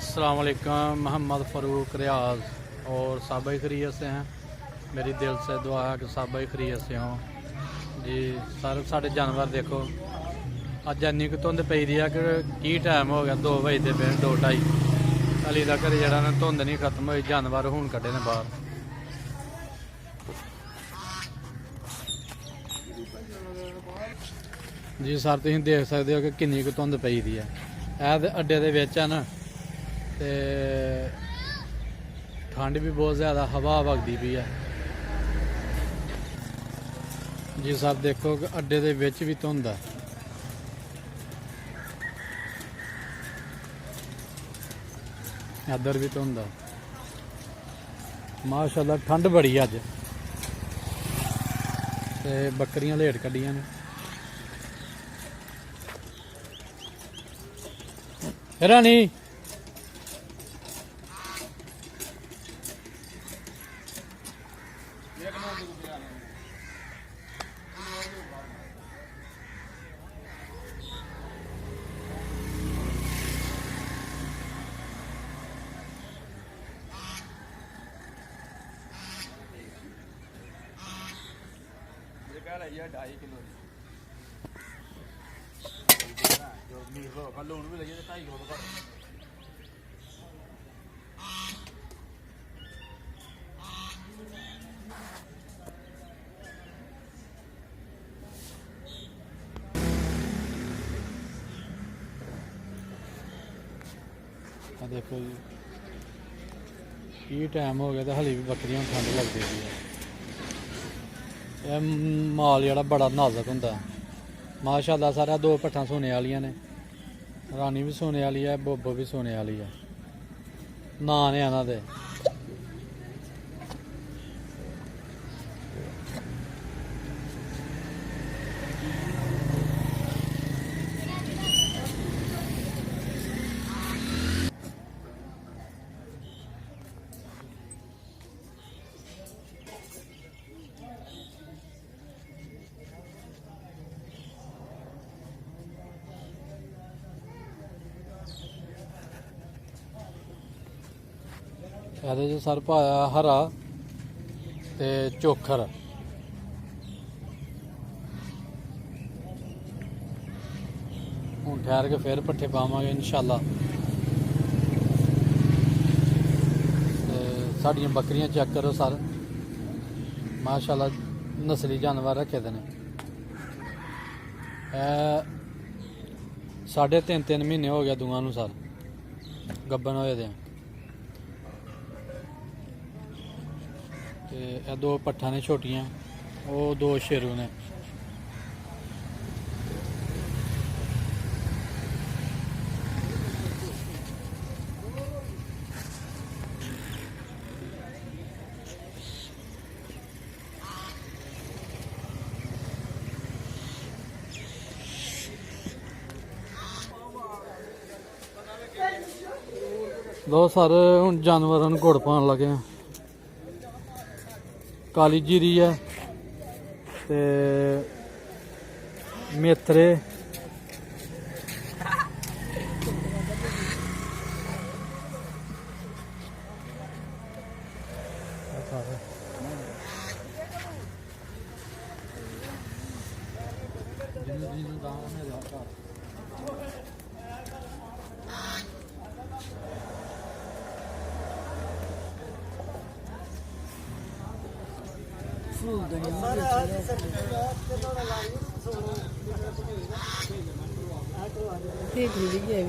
अस्सलाम वालेकुम। मोहम्मद फ़ारूक रियाज और साबा खरीत से हैं। मेरी दिल से दुआ है कि साबा खरीत से हों जी। सर साढ़े जानवर देखो, अज इन्नी क धुंध पई दी है कि टाइम हो गया 2 बजते पे 2:30 हली तक जरा ना धुंध नहीं खत्म हुई। जानवर हूँ कड्ढे ने बाहर जी। सर तुम देख सकते हो कि किन्नी क धुंध पई दी है। अड्डे दे विच है ना, ते ठंड भी बहुत ज़्यादा, हवा वगदी पई है जी। सर देखो कि अड्डे दे विच भी धुंध है। इधर भी धुंध है। माशाअल्लाह ठंड बड़ी है अज, ते बकरियां लेट कड्डियां ने। रानी ढाई किलो लून भी लगे 2.5 किलो का। देखो जी की टाइम हो गया तो हली भी बकरियां ठंड लगती है। यह माल जरा बड़ा नाजुक होंगे। माशाअल्लाह सारा 2 पट्ठा सोने वालियां ने। रानी भी सोने वाली है, बोबो भी सोने वाली है। ना ने इन्हां दे ਇਹਦੇ 'ਚ ਸਰ ਪਾਇਆ ਹਰਾ ਤੇ ਚੋਖਰ। ਹੁਣ ਠਹਿਰ ਕੇ ਫਿਰ ਪੱਠੇ ਪਾਵਾਂਗੇ इंशाअल्लाह। ਤੇ ਸਾਡੀਆਂ ਬੱਕਰੀਆਂ ਚੈੱਕ ਕਰੋ ਸਰ, माशाअल्लाह नस्ली जानवर रखे दे ने। 3.5 महीने हो गया दूआं नूं सर गब्बन होए दे। ਇਹ 2 ਪੱਠਾਂ ਨੇ ਛੋਟੀਆਂ, ਉਹ 2 ਸ਼ੇਰੂ ਨੇ। ਲੋ ਸਰ ਹੁਣ ਜਾਨਵਰਾਂ ਨੂੰ ਗੁੜ ਪਾਉਣ ਲੱਗੇ ਆ। काली जीरी है ते मेथरे देख लीजिए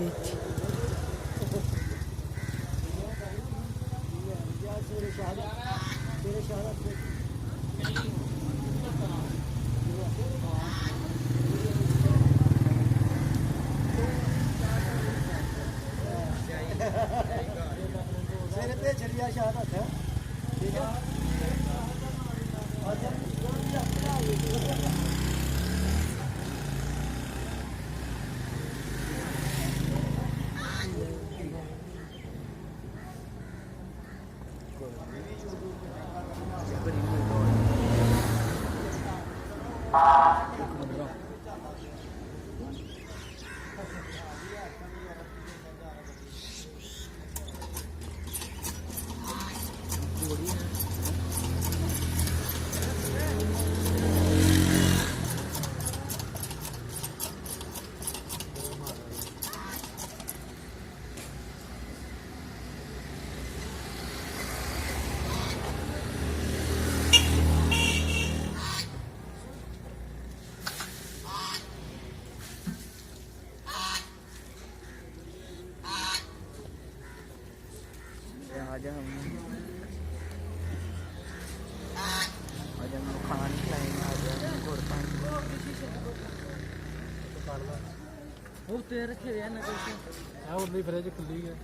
आज हम खान खिलाएंगे। आज हम गुड़ वो तेरे रखे हुए हैं ना कुछ उन्नी फ्रिज खुली है।